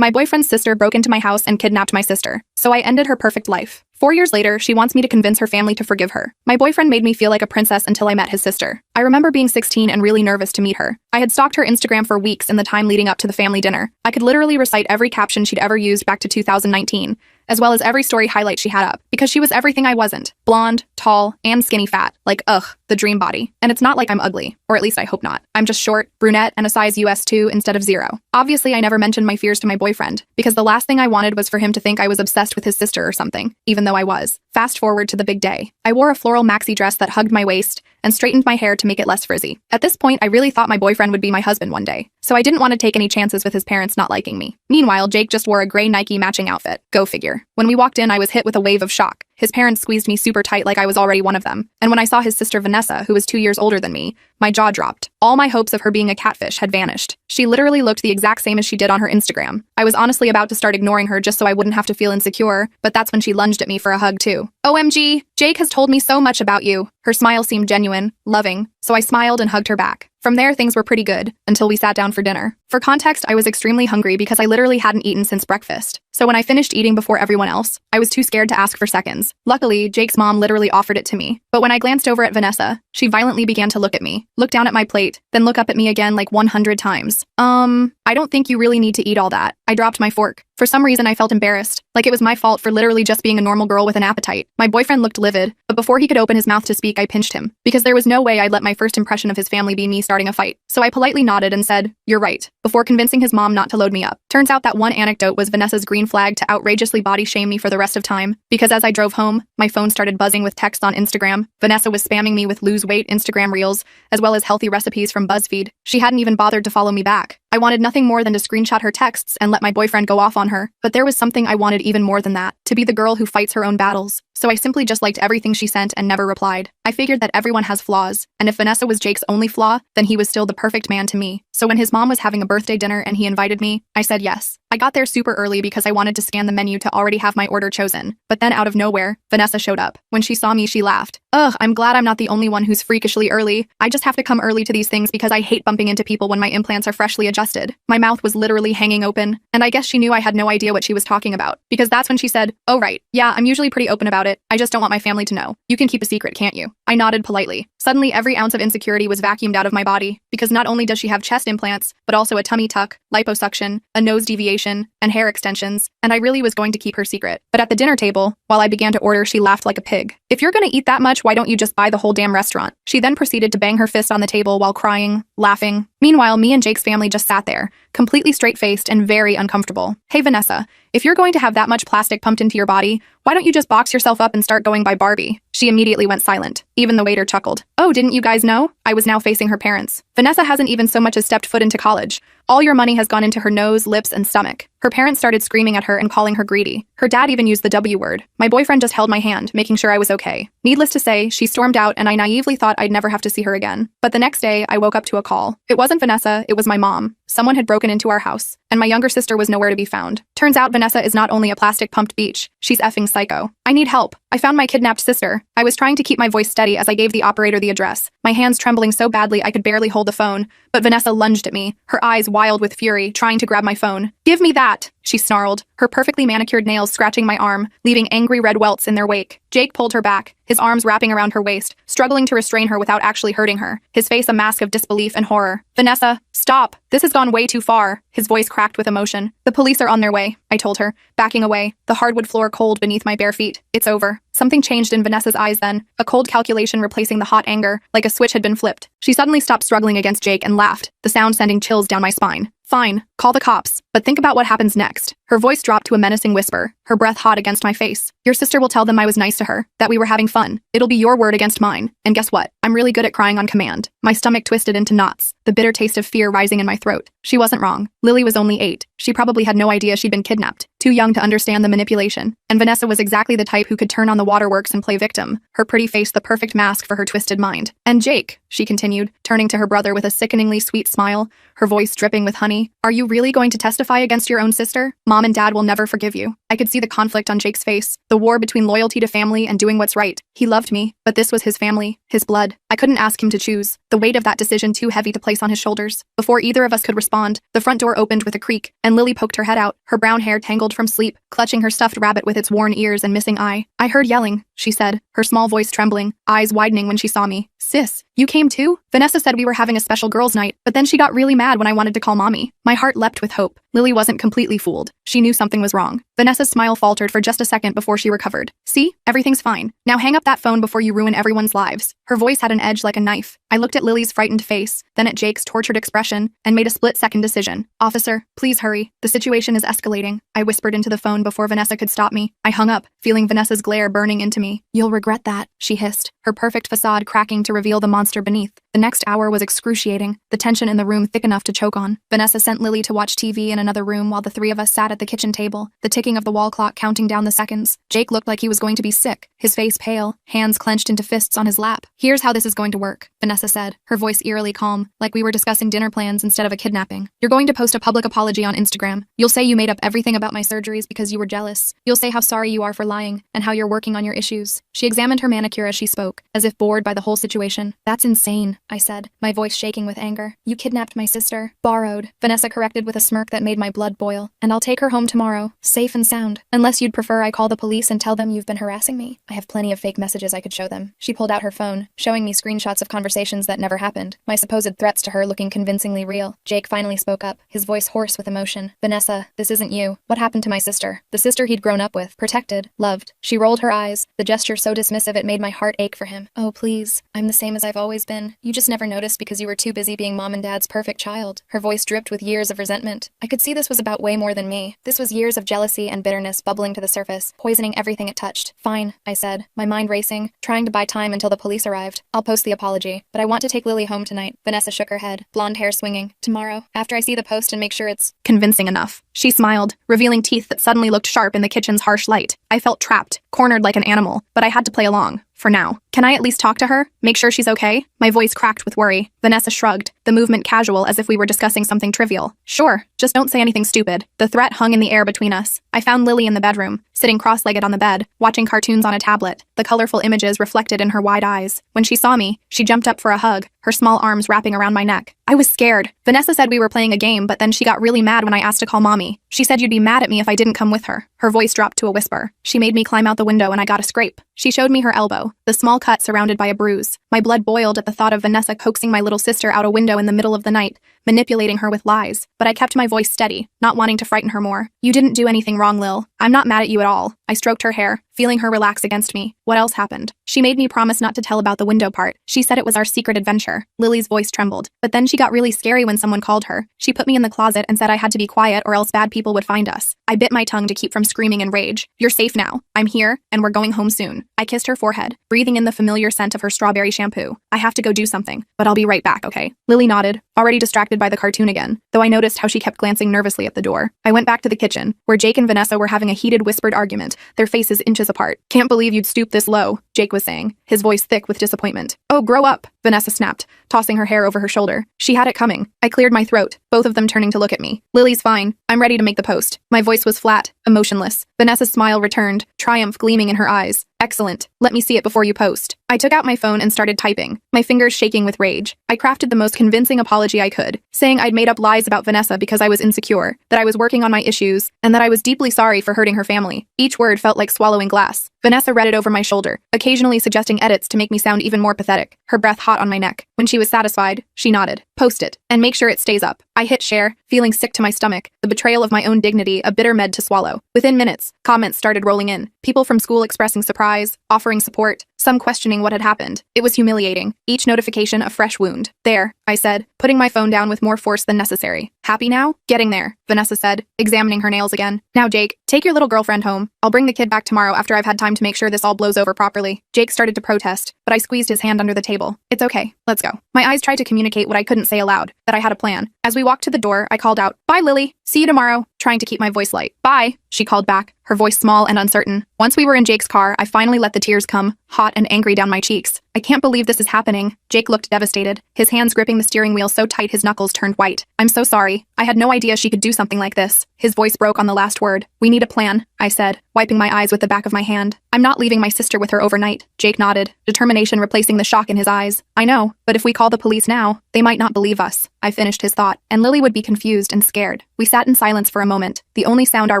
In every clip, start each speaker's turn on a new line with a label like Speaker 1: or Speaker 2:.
Speaker 1: My boyfriend's sister broke into my house and kidnapped my sister, so I ended her perfect life. 4 years later, she wants me to convince her family to forgive her. My boyfriend made me feel like a princess until I met his sister. I remember being 16 and really nervous to meet her. I had stalked her Instagram for weeks in the time leading up to the family dinner. I could literally recite every caption she'd ever used back to 2019, as well as every story highlight she had up, because she was everything I wasn't. Blonde, tall, and skinny fat. Like, ugh, the dream body. And it's not like I'm ugly, or at least I hope not. I'm just short, brunette, and a size US 2 instead of 0. Obviously, I never mentioned my fears to my boyfriend, because the last thing I wanted was for him to think I was obsessed with his sister or something, even though I was. Fast forward to the big day. I wore a floral maxi dress that hugged my waist and straightened my hair to make it less frizzy. At this point, I really thought my boyfriend would be my husband one day, so I didn't want to take any chances with his parents not liking me. Meanwhile, Jake just wore a gray Nike matching outfit. Go figure. When we walked in, I was hit with a wave of shock. His parents squeezed me super tight like I was already one of them. And when I saw his sister Vanessa, who was 2 years older than me, my jaw dropped. All my hopes of her being a catfish had vanished. She literally looked the exact same as she did on her Instagram. I was honestly about to start ignoring her just so I wouldn't have to feel insecure, but that's when she lunged at me for a hug too. OMG, Jake has told me so much about you. Her smile seemed genuine, loving, so I smiled and hugged her back. From there, things were pretty good, until we sat down for dinner. For context, I was extremely hungry because I literally hadn't eaten since breakfast. So when I finished eating before everyone else, I was too scared to ask for seconds. Luckily, Jake's mom literally offered it to me. But when I glanced over at Vanessa, she violently began to look at me, look down at my plate, then look up at me again like 100 times. I don't think you really need to eat all that. I dropped my fork. For some reason, I felt embarrassed, like it was my fault for literally just being a normal girl with an appetite. My boyfriend looked livid, but before he could open his mouth to speak, I pinched him, because there was no way I'd let my first impression of his family be me starting a fight. So I politely nodded and said, "You're right," before convincing his mom not to load me up. Turns out that one anecdote was Vanessa's green flag to outrageously body shame me for the rest of time, because as I drove home, my phone started buzzing with texts on Instagram. Vanessa was spamming me with lose weight Instagram reels, as well as healthy recipes from BuzzFeed. She hadn't even bothered to follow me back. I wanted nothing more than to screenshot her texts and let my boyfriend go off on her, but there was something I wanted even more than that, to be the girl who fights her own battles. So I simply just liked everything she sent and never replied. I figured that everyone has flaws, and if Vanessa was Jake's only flaw, then he was still the perfect man to me. So when his mom was having a birthday dinner and he invited me, I said yes. I got there super early because I wanted to scan the menu to already have my order chosen. But then out of nowhere, Vanessa showed up. When she saw me, she laughed. Ugh, I'm glad I'm not the only one who's freakishly early. I just have to come early to these things because I hate bumping into people when my implants are freshly adjusted. My mouth was literally hanging open, and I guess she knew I had no idea what she was talking about, because that's when she said, "Oh right, yeah, I'm usually pretty open about it. I just don't want my family to know. You can keep a secret, can't you?" I nodded politely. Suddenly, every ounce of insecurity was vacuumed out of my body, because not only does she have chest implants, but also a tummy tuck, liposuction, a nose deviation, and hair extensions, and I really was going to keep her secret. But at the dinner table, while I began to order, she laughed like a pig. "If you're gonna eat that much, why don't you just buy the whole damn restaurant?" She then proceeded to bang her fist on the table while crying, laughing. Meanwhile, me and Jake's family just sat there, completely straight-faced and very uncomfortable. "Hey Vanessa, if you're going to have that much plastic pumped into your body, why don't you just box yourself up and start going by Barbie?" She immediately went silent. Even the waiter chuckled. "Oh, didn't you guys know?" I was now facing her parents. "Vanessa hasn't even so much as stepped foot into college. All your money has gone into her nose, lips, and stomach." Her parents started screaming at her and calling her greedy. Her dad even used the W word. My boyfriend just held my hand, making sure I was okay. Needless to say, she stormed out and I naively thought I'd never have to see her again. But the next day, I woke up to a call. It wasn't Vanessa, it was my mom. Someone had broken into our house, and my younger sister was nowhere to be found. Turns out Vanessa is not only a plastic-pumped beach, she's effing psycho. I need help. I found my kidnapped sister. I was trying to keep my voice steady as I gave the operator the address, my hands trembling so badly I could barely hold the phone, but Vanessa lunged at me, her eyes wild with fury, trying to grab my phone. "Give me that!" she snarled, her perfectly manicured nails scratching my arm, leaving angry red welts in their wake. Jake pulled her back, his arms wrapping around her waist, struggling to restrain her without actually hurting her, his face a mask of disbelief and horror. "Vanessa, stop! This has gone way too far." His voice cracked with emotion. "The police are on their way," I told her, backing away, the hardwood floor cold beneath my bare feet. "It's over." Something changed in Vanessa's eyes then, a cold calculation replacing the hot anger, like a switch had been flipped. She suddenly stopped struggling against Jake and laughed, the sound sending chills down my spine. "Fine, call the cops, but think about what happens next." Her voice dropped to a menacing whisper, her breath hot against my face. "Your sister will tell them I was nice to her, that we were having fun. It'll be your word against mine. And guess what? I'm really good at crying on command." My stomach twisted into knots, the bitter taste of fear rising in my throat. She wasn't wrong. Lily was only 8. She probably had no idea she'd been kidnapped, too young to understand the manipulation. And Vanessa was exactly the type who could turn on the waterworks and play victim, her pretty face the perfect mask for her twisted mind. "And Jake," she continued, turning to her brother with a sickeningly sweet smile, her voice dripping with honey, "are you really going to testify against your own sister? Mom and Dad will never forgive you." I could see the conflict on Jake's face, the war between loyalty to family and doing what's right. He loved me, but this was his family, his blood. I couldn't ask him to choose. The weight of that decision too heavy to place voice on his shoulders. Before either of us could respond, the front door opened with a creak, and Lily poked her head out, her brown hair tangled from sleep, clutching her stuffed rabbit with its worn ears and missing eye. "I heard yelling," she said, her small voice trembling, eyes widening when she saw me. "Sis, you came too?" Vanessa said we were having a special girls' night, but then she got really mad when I wanted to call Mommy. My heart leapt with hope. Lily wasn't completely fooled. She knew something was wrong. Vanessa's smile faltered for just a second before she recovered. "See? Everything's fine. Now hang up that phone before you ruin everyone's lives." Her voice had an edge like a knife. I looked at Lily's frightened face, then at Jake's tortured expression, and made a split-second decision. "Officer, please hurry. The situation is escalating," I whispered into the phone before Vanessa could stop me. I hung up, feeling Vanessa's glare burning into me. "You'll regret that," she hissed, her perfect facade cracking to reveal the monster beneath. The next hour was excruciating, the tension in the room thick enough to choke on. Vanessa sent Lily to watch TV in another room while the three of us sat at the kitchen table, the ticking of the wall clock counting down the seconds. Jake looked like he was going to be sick, his face pale, hands clenched into fists on his lap. "Here's how this is going to work," Vanessa said, her voice eerily calm, like we were discussing dinner plans instead of a kidnapping. "You're going to post a public apology on Instagram. You'll say you made up everything about my surgeries because you were jealous. You'll say how sorry you are for lying, and how you're working on your issues." She examined her manicure as she spoke, as if bored by the whole situation. "That's insane," I said, my voice shaking with anger. "You kidnapped my sister." "Borrowed," Vanessa corrected with a smirk that made my blood boil. "And I'll take her home tomorrow, safe and sound. Unless you'd prefer I call the police and tell them you've been harassing me. I have plenty of fake messages I could show them." She pulled out her phone, showing me screenshots of conversations that never happened, my supposed threats to her looking convincingly real. Jake finally spoke up, his voice hoarse with emotion. "Vanessa, this isn't you. What happened to my sister? The sister he'd grown up with, protected, loved." She rolled her eyes, the gesture so dismissive it made my heart ache for him. "Oh, please. I'm the same as I've always been. You just never noticed because you were too busy being Mom and Dad's perfect child." Her voice dripped with years of resentment. I could see this was about way more than me. This was years of jealousy and bitterness bubbling to the surface, poisoning everything it touched. "Fine," I said, my mind racing, trying to buy time until the police arrived. "I'll post the apology, but I want to take Lily home tonight." Vanessa shook her head, blonde hair swinging. "Tomorrow, after I see the post and make sure it's convincing enough." She smiled, revealing teeth that suddenly looked sharp in the kitchen's harsh light. I felt trapped, cornered like an animal, but I had to play along. For now. "Can I at least talk to her? Make sure she's okay?" My voice cracked with worry. Vanessa shrugged, the movement casual as if we were discussing something trivial. "Sure, just don't say anything stupid." The threat hung in the air between us. I found Lily in the bedroom, sitting cross-legged on the bed, watching cartoons on a tablet, the colorful images reflected in her wide eyes. When she saw me, she jumped up for a hug, her small arms wrapping around my neck. I was scared. Vanessa said we were playing a game, but then she got really mad when I asked to call Mommy. She said you'd be mad at me if I didn't come with her. Her voice dropped to a whisper. She made me climb out the window and I got a scrape. She showed me her elbow, the small cut surrounded by a bruise. My blood boiled at the thought of Vanessa coaxing my little sister out a window in the middle of the night, manipulating her with lies. But I kept my voice steady, not wanting to frighten her more. "You didn't do anything wrong, Lil. I'm not mad at you at all." I stroked her hair, feeling her relax against me. "What else happened?" She made me promise not to tell about the window part. She said it was our secret adventure. Lily's voice trembled. But then she got really scary when someone called her. She put me in the closet and said I had to be quiet or else bad people would find us. I bit my tongue to keep from screaming in rage. "You're safe now. I'm here, and we're going home soon." I kissed her forehead, breathing in the familiar scent of her strawberry shampoo. "I have to go do something, but I'll be right back, okay?" Lily nodded, already distracted by the cartoon again, though I noticed how she kept glancing nervously at the door. I went back to the kitchen, where Jake and Vanessa were having a heated whispered argument, their faces inches apart. "Can't believe you'd stoop this low," Jake was saying, his voice thick with disappointment. "Oh, grow up," Vanessa snapped, tossing her hair over her shoulder. She had it coming. I cleared my throat, both of them turning to look at me. "Lily's fine. I'm ready to make the post." My voice was flat, emotionless. Vanessa's smile returned, triumph gleaming in her eyes. "Excellent. Let me see it before you post." I took out my phone and started typing, my fingers shaking with rage. I crafted the most convincing apology I could, saying I'd made up lies about Vanessa because I was insecure, that I was working on my issues, and that I was deeply sorry for hurting her family. Each word felt like swallowing glass. Vanessa read it over my shoulder, occasionally suggesting edits to make me sound even more pathetic, her breath hot on my neck. When she was satisfied, she nodded. "Post it, and make sure it stays up." I hit share, feeling sick to my stomach, the betrayal of my own dignity a bitter med to swallow. Within minutes, comments started rolling in, people from school expressing surprise, offering support, some questioning what had happened. It was humiliating, each notification a fresh wound. "There," I said, putting my phone down with more force than necessary. "Happy now?" "Getting there," Vanessa said, examining her nails again. "Now, Jake, take your little girlfriend home. I'll bring the kid back tomorrow after I've had time to make sure this all blows over properly." Jake started to protest, but I squeezed his hand under the table. "It's okay. Let's go." My eyes tried to communicate what I couldn't say aloud, that I had a plan. As we walked to the door, I called out, "Bye, Lily. See you tomorrow, trying to keep my voice light. Bye, she called back, her voice small and uncertain. Once we were in Jake's car, I finally let the tears come, hot and angry down my cheeks. I can't believe this is happening. Jake looked devastated, his hands gripping the steering wheel so tight his knuckles turned white. I'm so sorry. I had no idea she could do something like this. His voice broke on the last word. We need a plan, I said, wiping my eyes with the back of my hand. I'm not leaving my sister with her overnight. Jake nodded, determination replacing the shock in his eyes. I know, but if we call the police now, they might not believe us. I finished his thought, and Lily would be confused and scared. We sat in silence for a moment, the only sound our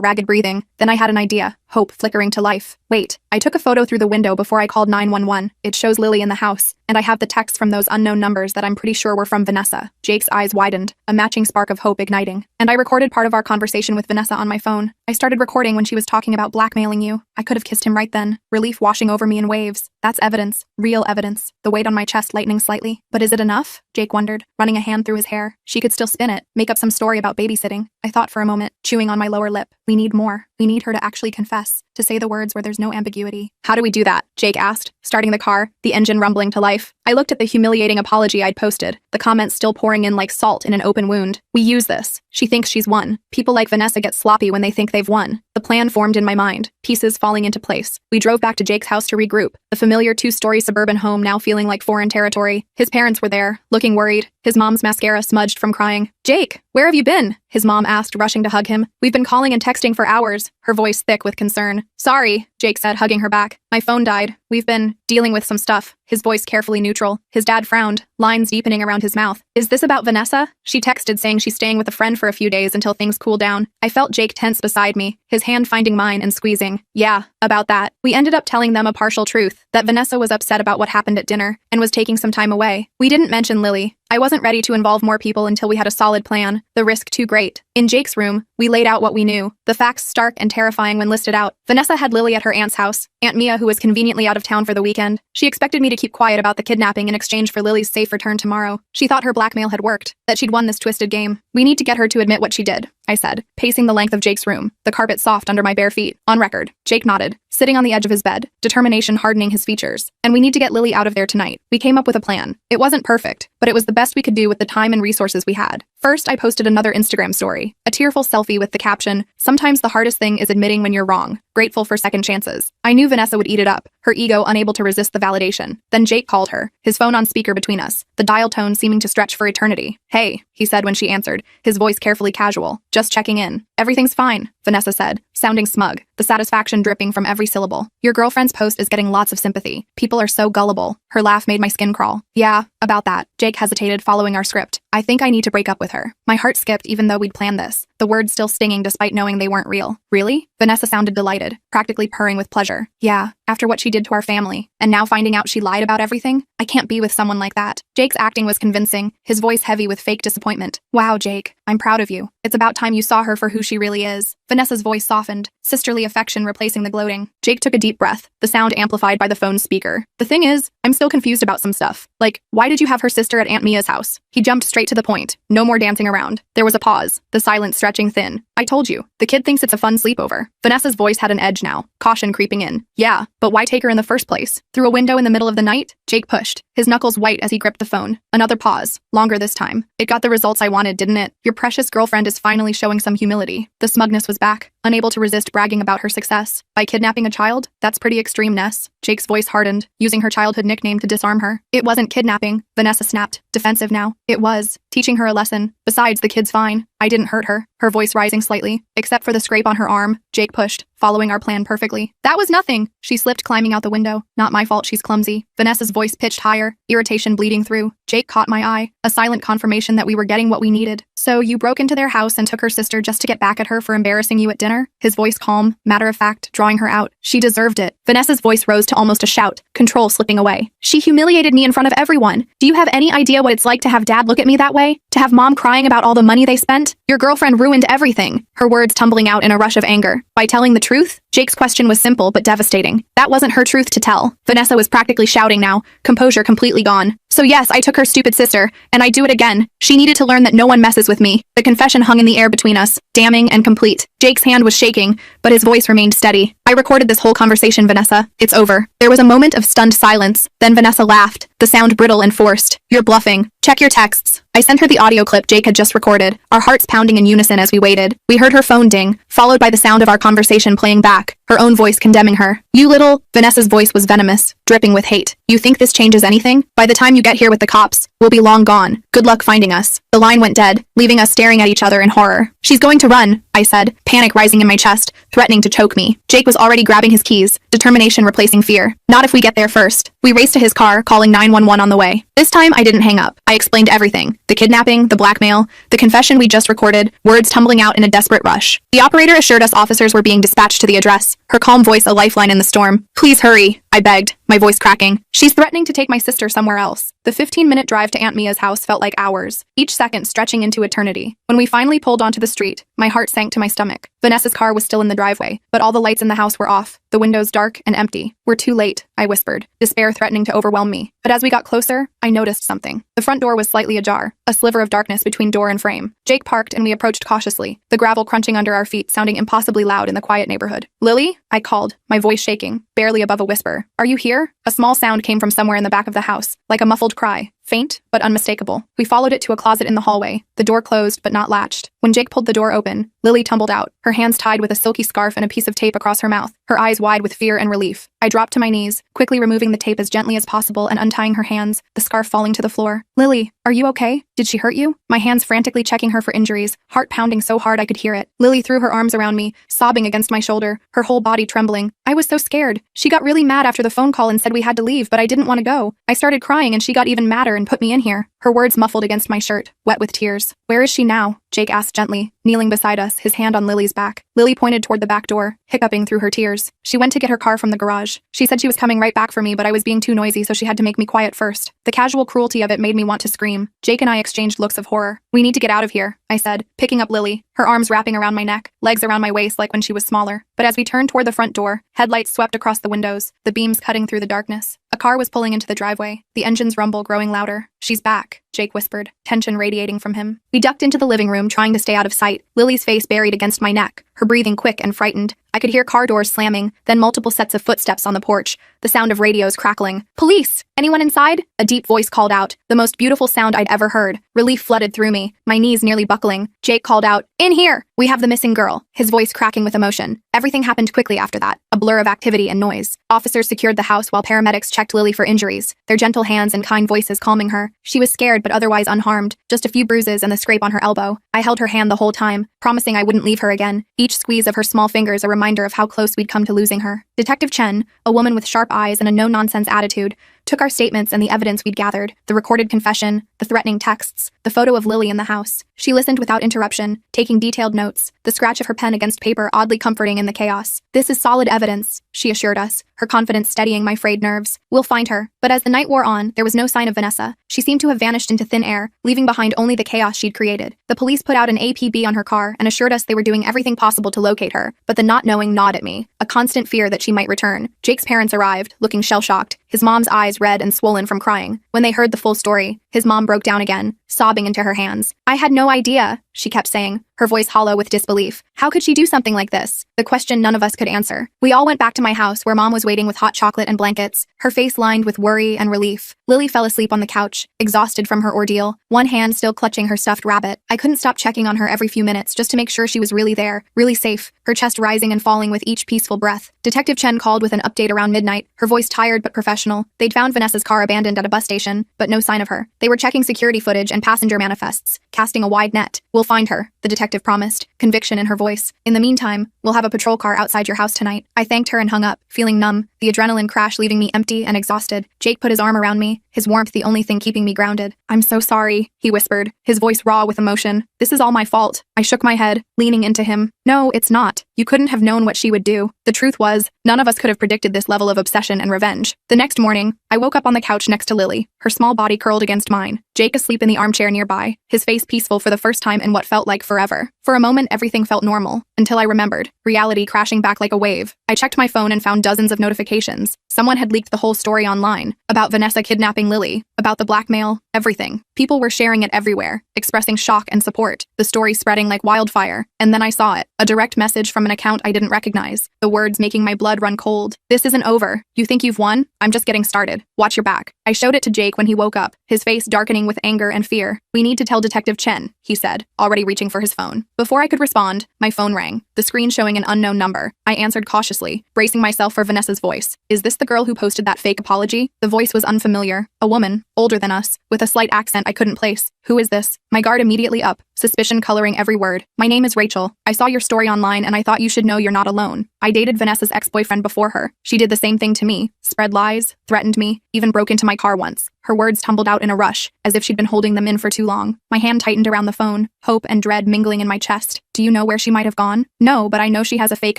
Speaker 1: ragged breathing. Then I had an idea, hope flickering to life. Wait, I took a photo through the window before I called 911. It shows Lily in the house, and I have the texts from those unknown numbers that I'm pretty sure were from Vanessa. Jake's eyes widened, a matching spark of hope igniting. And I recorded part of our conversation with Vanessa on my phone. I started recording when she was talking about blackmailing you. I could have kissed him right then, relief washing over me in waves. That's evidence, real evidence. The weight on my chest lightening slightly. But is it enough? Jake wondered, running a hand through his hair. She could still spin it, make up some story about babysitting. I thought for a moment, chewing on my lower lip. We need more. We need her to actually confess, to say the words where there's no ambiguity. How do we do that? Jake asked, starting the car, the engine rumbling to life. I looked at the humiliating apology I'd posted, the comments still pouring in like salt in an open wound. We use this. She thinks she's won. People like Vanessa get sloppy when they think they've won. The plan formed in my mind, pieces falling into place. We drove back to Jake's house to regroup, the familiar two-story suburban home now feeling like foreign territory. His parents were there, looking worried, his mom's mascara smudged from crying. Jake, where have you been? His mom asked, rushing to hug him. We've been calling and texting for hours, her voice thick with concern. Sorry, Jake said, hugging her back. My phone died. We've been dealing with some stuff. His voice carefully neutral. His dad frowned, lines deepening around his mouth. Is this about Vanessa? She texted saying she's staying with a friend for a few days until things cool down. I felt Jake tense beside me, his hand finding mine and squeezing. Yeah, about that. We ended up telling them a partial truth, that Vanessa was upset about what happened at dinner and was taking some time away. We didn't mention Lily. I wasn't ready to involve more people until we had a solid plan, the risk too great. In Jake's room, we laid out what we knew, the facts stark and terrifying when listed out. Vanessa had Lily at her aunt's house, Aunt Mia, who was conveniently out of town for the weekend. She expected me to keep quiet about the kidnapping in exchange for Lily's safe return tomorrow. She thought her blackmail had worked, that she'd won this twisted game. We need to get her to admit what she did, I said, pacing the length of Jake's room, the carpet soft under my bare feet. On record. Jake nodded, sitting on the edge of his bed, determination hardening his features. And we need to get Lily out of there tonight. We came up with a plan. It wasn't perfect, but it was the best we could do with the time and resources we had. First, I posted another Instagram story, a tearful selfie with the caption, "Sometimes the hardest thing is admitting when you're wrong. Grateful for second chances." I knew Vanessa would eat it up, her ego unable to resist the validation. Then Jake called her, his phone on speaker between us, the dial tone seeming to stretch for eternity. "Hey," he said when she answered, his voice carefully casual. "Just checking in." "Everything's fine," Vanessa said, sounding smug, the satisfaction dripping from every syllable. "Your girlfriend's post is getting lots of sympathy. People are so gullible." Her laugh made my skin crawl. "Yeah, about that." Jake hesitated, following our script. "I think I need to break up with her." My heart skipped even though we'd planned this, the words still stinging despite knowing they weren't real. "Really?" Vanessa sounded delighted, practically purring with pleasure. "Yeah, after what she did to our family, and now finding out she lied about everything, I can't be with someone like that." Jake's acting was convincing, his voice heavy with fake disappointment. "Wow, Jake, I'm proud of you. It's about time you saw her for who she really is." Vanessa's voice softened, sisterly affection replacing the gloating. Jake took a deep breath, the sound amplified by the phone's speaker. "The thing is, I'm still confused about some stuff. Like, why did you have her sister at Aunt Mia's house?" He jumped straight to the point, no more dancing around. There was a pause, the silence stretching thin. "I told you, the kid thinks it's a fun sleepover." Vanessa's voice had an edge now, caution creeping in. "Yeah, but why take her in the first place? Through a window in the middle of the night?" Jake pushed, his knuckles white as he gripped the phone. Another pause, longer this time. "It got the results I wanted, didn't it? Your precious girlfriend is finally showing some humility." The smugness was back, unable to resist bragging about her success. "By kidnapping a child? That's pretty extreme, Ness." Jake's voice hardened, using her childhood nickname to disarm her. "It wasn't kidnapping," Vanessa snapped, defensive now. "It was teaching her a lesson. Besides, the kid's fine. I didn't hurt her." Her voice rising slightly, except for the scrape on her arm. Jake pushed, following our plan perfectly. "That was nothing." She slipped, climbing out the window. "Not my fault she's clumsy." Vanessa's voice pitched higher, irritation bleeding through. Jake caught my eye, a silent confirmation that we were getting what we needed. "So you broke into their house and took her sister just to get back at her for embarrassing you at dinner?" His voice calm, matter of fact, drawing her out. "She deserved it." Vanessa's voice rose to almost a shout, control slipping away. "She humiliated me in front of everyone. Do you have any idea what it's like to have dad look at me that way? To have mom crying about all the money they spent? Your girlfriend ruined everything." Her words tumbling out in a rush of anger. "By telling the truth?" Jake's question was simple but devastating. That wasn't her truth to tell. Vanessa was practically shouting now, composure completely gone. So yes, I took her stupid sister, and I'd do it again. She needed to learn that no one messes with me. The confession hung in the air between us, damning and complete. Jake's hand was shaking, but his voice remained steady. I recorded this whole conversation, Vanessa. It's over. There was a moment of stunned silence. Then Vanessa laughed, the sound brittle and forced. You're bluffing. Check your texts. I sent her the audio clip Jake had just recorded, our hearts pounding in unison as we waited. We heard her phone ding, followed by the sound of our conversation playing back, her own voice condemning her. You little... Vanessa's voice was venomous, dripping with hate. You think this changes anything? By the time you get here with the cops, we'll be long gone. Good luck finding us. The line went dead, leaving us staring at each other in horror. She's going to run, I said, panic rising in my chest, threatening to choke me. Jake was already grabbing his keys, determination replacing fear. Not if we get there first. We raced to his car, calling 911 on the way. This time, I didn't hang up. I explained everything. The kidnapping, the blackmail, the confession we just recorded, words tumbling out in a desperate rush. The operator assured us officers were being dispatched to the address, her calm voice a lifeline in the storm. Please hurry, I begged, my voice cracking. She's threatening to take my sister somewhere else. The 15-minute drive to Aunt Mia's house felt like hours, each second stretching into eternity. When we finally pulled onto the street, my heart sank to my stomach. Vanessa's car was still in the driveway, but all the lights in the house were off, the windows dark and empty. We're too late, I whispered, despair threatening to overwhelm me. But as we got closer, I noticed something. The front door was slightly ajar, a sliver of darkness between door and frame. Jake parked and we approached cautiously, the gravel crunching under our feet sounding impossibly loud in the quiet neighborhood. Lily? I called, my voice shaking, barely above a whisper. Are you here? A small sound came from somewhere in the back of the house, like a muffled cry. Faint, but unmistakable. We followed it to a closet in the hallway, the door closed but not latched. When Jake pulled the door open, Lily tumbled out, her hands tied with a silky scarf and a piece of tape across her mouth, her eyes wide with fear and relief. I dropped to my knees, quickly removing the tape as gently as possible and untying her hands, the scarf falling to the floor. Lily, are you okay? Did she hurt you? My hands frantically checking her for injuries, heart pounding so hard I could hear it. Lily threw her arms around me, sobbing against my shoulder, her whole body trembling. I was so scared. She got really mad after the phone call and said we had to leave, but I didn't want to go. I started crying and she got even madder and put me in here. Her words muffled against my shirt, wet with tears. Where is she now? Jake asked gently, kneeling beside us, his hand on Lily's back. Lily pointed toward the back door, hiccuping through her tears. She went to get her car from the garage. She said she was coming right back for me, but I was being too noisy, so she had to make me quiet first. The casual cruelty of it made me want to scream. Jake and I exchanged looks of horror. We need to get out of here, I said, picking up Lily, her arms wrapping around my neck, legs around my waist like when she was smaller. But as we turned toward the front door, headlights swept across the windows, the beams cutting through the darkness. A car was pulling into the driveway, the engine's rumble growing louder. She's back, Jake whispered, tension radiating from him. We ducked into the living room, trying to stay out of sight, Lily's face buried against my neck, her breathing quick and frightened. I could hear car doors slamming, then multiple sets of footsteps on the porch, the sound of radios crackling. Police! Anyone inside? A deep voice called out, the most beautiful sound I'd ever heard. Relief flooded through me, my knees nearly buckling. Jake called out, in here! We have the missing girl, his voice cracking with emotion. Everything happened quickly after that, a blur of activity and noise. Officers secured the house while paramedics checked Lily for injuries, their gentle hands and kind voices calming her. She was scared but otherwise unharmed, just a few bruises and the scrape on her elbow. I held her hand the whole time, promising I wouldn't leave her again, each squeeze of her small fingers a reminder of how close we'd come to losing her. Detective Chen, a woman with sharp eyes and a no-nonsense attitude, took our statements and the evidence we'd gathered, the recorded confession, the threatening texts, the photo of Lily in the house. She listened without interruption, taking detailed notes, the scratch of her pen against paper oddly comforting in the chaos. This is solid evidence, she assured us, her confidence steadying my frayed nerves. We'll find her. But as the night wore on, there was no sign of Vanessa. She seemed to have vanished into thin air, leaving behind only the chaos she'd created. The police put out an APB on her car and assured us they were doing everything possible to locate her, but the not knowing gnawed at me, a constant fear that she might return. Jake's parents arrived, looking shell-shocked, his mom's eyes red and swollen from crying. When they heard the full story, his mom broke down again, sobbing into her hands. I had no idea, she kept saying, her voice hollow with disbelief. How could she do something like this? The question none of us could answer. We all went back to my house where Mom was waiting with hot chocolate and blankets, her face lined with worry and relief. Lily fell asleep on the couch, exhausted from her ordeal, one hand still clutching her stuffed rabbit. I couldn't stop checking on her every few minutes just to make sure she was really there, really safe, her chest rising and falling with each peaceful breath. Detective Chen called with an update around midnight, her voice tired but professional. They'd found Vanessa's car abandoned at a bus station, but no sign of her. They were checking security footage and passenger manifests, casting a wide net. We'll find her, the detective promised, conviction in her voice. In the meantime, we'll have a patrol car outside your house tonight. I thanked her and hung up, feeling numb, the adrenaline crash leaving me empty and exhausted. Jake put his arm around me, his warmth the only thing keeping me grounded. I'm so sorry, he whispered, his voice raw with emotion. This is all my fault. I shook my head, leaning into him. No, it's not. You couldn't have known what she would do. The truth was, none of us could have predicted this level of obsession and revenge. The next morning, I woke up on the couch next to Lily, her small body curled against mine. Jake asleep in the armchair nearby, his face peaceful for the first time in what felt like forever. For a moment, everything felt normal, until I remembered, reality crashing back like a wave. I checked my phone and found dozens of notifications. Someone had leaked the whole story online, about Vanessa kidnapping Lily, about the blackmail, everything. People were sharing it everywhere, expressing shock and support, the story spreading like wildfire. And then I saw it, a direct message from an account I didn't recognize, the words making my blood run cold. "This isn't over. You think you've won? I'm just getting started. Watch your back." I showed it to Jake when he woke up, his face darkening with anger and fear. "We need to tell Detective Chen," he said, already reaching for his phone. Before I could respond, my phone rang, the screen showing an unknown number. I answered cautiously, bracing myself for Vanessa's voice. "Is this the girl who posted that fake apology?" The voice was unfamiliar, a woman, older than us, with a slight accent I couldn't place. "Who is this?" My guard immediately up, suspicion coloring every word. "My name is Rachel. I saw your story online and I thought you should know you're not alone. I dated Vanessa's ex-boyfriend before her. She did the same thing to me, spread lies, threatened me, even broke into my car once." Her words tumbled out in a rush, as if she'd been holding them in for too long. My hand tightened around the phone, hope and dread mingling in my chest. "Do you know where she might have gone?" "No, but I know she has a fake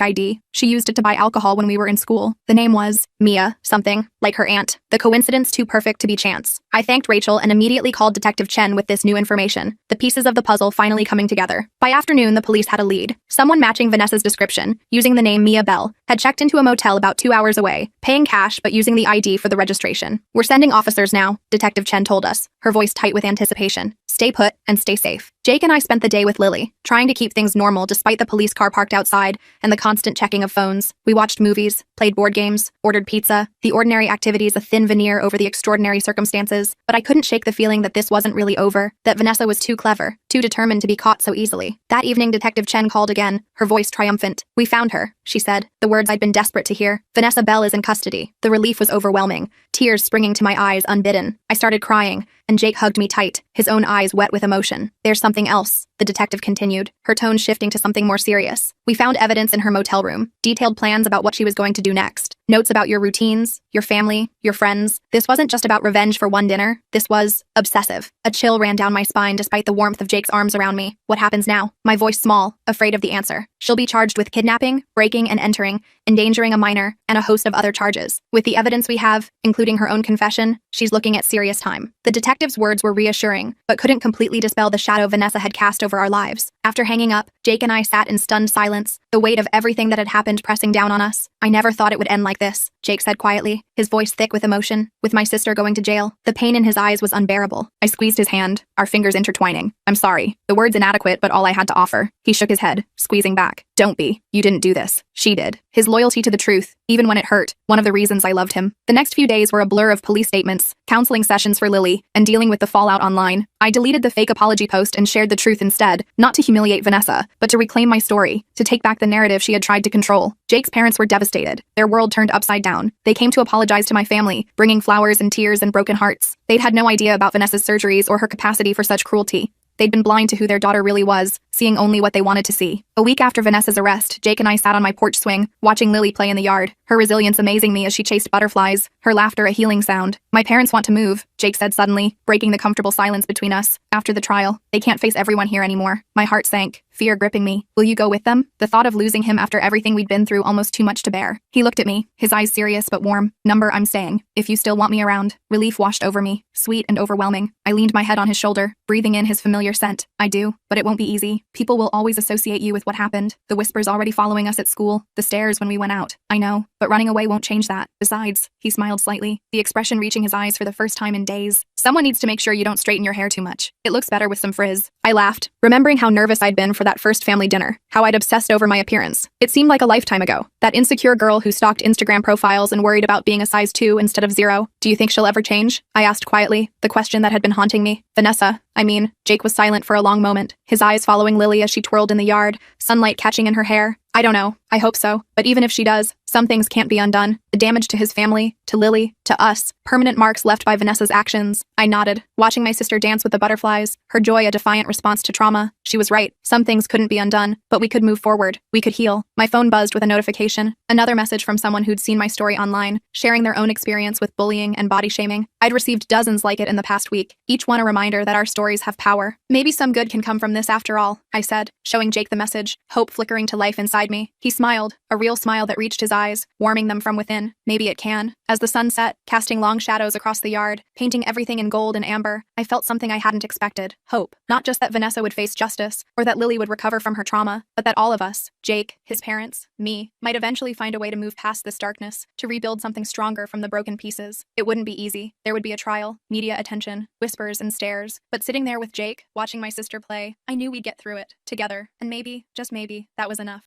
Speaker 1: ID. She used it to buy alcohol when we were in school. The name was Mia something, like her aunt. The coincidence too perfect to be chance." I thanked Rachel and immediately called Detective Chen with this new information, the pieces of the puzzle finally coming together. By afternoon, the police had a lead. Someone matching Vanessa's description, using the name Mia Bell, had checked into a motel about 2 hours away, paying cash but using the ID for the registration. "We're sending officers now," Detective Chen told us, her voice tight with anticipation. "Stay put and stay safe." Jake and I spent the day with Lily, trying to keep things normal despite the police car parked outside and the constant checking of phones. We watched movies, played board games, ordered pizza, the ordinary activities a thin veneer over the extraordinary circumstances, but I couldn't shake the feeling that this wasn't really over, that Vanessa was too clever, too determined to be caught so easily. That evening, Detective Chen called again, her voice triumphant. "We found her," she said, the words I'd been desperate to hear. "Vanessa Bell is in custody." The relief was overwhelming, tears springing to my eyes unbidden. I started crying, and Jake hugged me tight, his own eyes wet with emotion. "There's something else," the detective continued, her tone shifting to something more serious. "We found evidence in her motel room, detailed plans about what she was going to do next, notes about your routines, your family, your friends. This wasn't just about revenge for one dinner. This was obsessive." A chill ran down my spine despite the warmth of Jake's arms around me. "What happens now?" My voice small, afraid of the answer. "She'll be charged with kidnapping, breaking and entering, endangering a minor, and a host of other charges. With the evidence we have, including her own confession, she's looking at serious time." The detective's words were reassuring, but couldn't completely dispel the shadow Vanessa had cast over our lives. After hanging up, Jake and I sat in stunned silence, the weight of everything that had happened pressing down on us. "I never thought it would end like this," Jake said quietly, his voice thick with emotion. "With my sister going to jail." The pain in his eyes was unbearable. I squeezed his hand, our fingers intertwining. "I'm sorry." The words inadequate, but all I had to offer. He shook his head, squeezing back. "Don't be. You didn't do this. She did." His loyalty to the truth, even when it hurt, one of the reasons I loved him. The next few days were a blur of police statements, counseling sessions for Lily, and dealing with the fallout online. I deleted the fake apology post and shared the truth instead, not to humiliate Vanessa, but to reclaim my story, to take back the narrative she had tried to control. Jake's parents were devastated, their world turned upside down. They came to apologize to my family, bringing flowers and tears and broken hearts. They'd had no idea about Vanessa's surgeries or her capacity for such cruelty. They'd been blind to who their daughter really was, seeing only what they wanted to see. A week after Vanessa's arrest, Jake and I sat on my porch swing, watching Lily play in the yard, her resilience amazing me as she chased butterflies, her laughter a healing sound. "My parents want to move," Jake said suddenly, breaking the comfortable silence between us. "After the trial, they can't face everyone here anymore." My heart sank, fear gripping me. "Will you go with them?" The thought of losing him after everything we'd been through almost too much to bear. He looked at me, his eyes serious but warm. "Number, I'm staying. If you still want me around." Relief washed over me, sweet and overwhelming. I leaned my head on his shoulder, breathing in his familiar scent. "I do, but it won't be easy. People will always associate you with what happened. The whispers already following us at school, the stares when we went out. I know, but running away won't change that. Besides," he smiled slightly, the expression reaching his eyes for the first time in days, "someone needs to make sure you don't straighten your hair too much. It looks better with some frizz." I laughed, remembering how nervous I'd been for that first family dinner, how I'd obsessed over my appearance. It seemed like a lifetime ago. That insecure girl who stalked Instagram profiles and worried about being a size 2 instead of 0. "Do you think she'll ever change?" I asked quietly, the question that had been haunting me. "Vanessa, I mean." Jake was silent for a long moment, his eyes following Lily as she twirled in the yard, sunlight catching in her hair. "I don't know. I hope so. But even if she does, some things can't be undone. The damage to his family, to Lily, to us, permanent marks left by Vanessa's actions." I nodded, watching my sister dance with the butterflies, her joy a defiant response to trauma. She was right. Some things couldn't be undone, but we could move forward. We could heal. My phone buzzed with a notification, another message from someone who'd seen my story online, sharing their own experience with bullying and body shaming. I'd received dozens like it in the past week, each one a reminder that our stories have power. "Maybe some good can come from this after all," I said, showing Jake the message, hope flickering to life inside me. He smiled, a real smile that reached his eyes, warming them from within. "Maybe it can." As the sun set, casting long shadows across the yard, painting everything in gold and amber. I felt something I hadn't expected. Hope. Not just that Vanessa would face justice, or that Lily would recover from her trauma, but that all of us, Jake, his parents, me, might eventually find a way to move past this darkness, to rebuild something stronger from the broken pieces. It wouldn't be easy. There would be a trial, media attention, whispers and stares. But sitting there with Jake, watching my sister play, I knew we'd get through it, together. And maybe, just maybe, that was enough.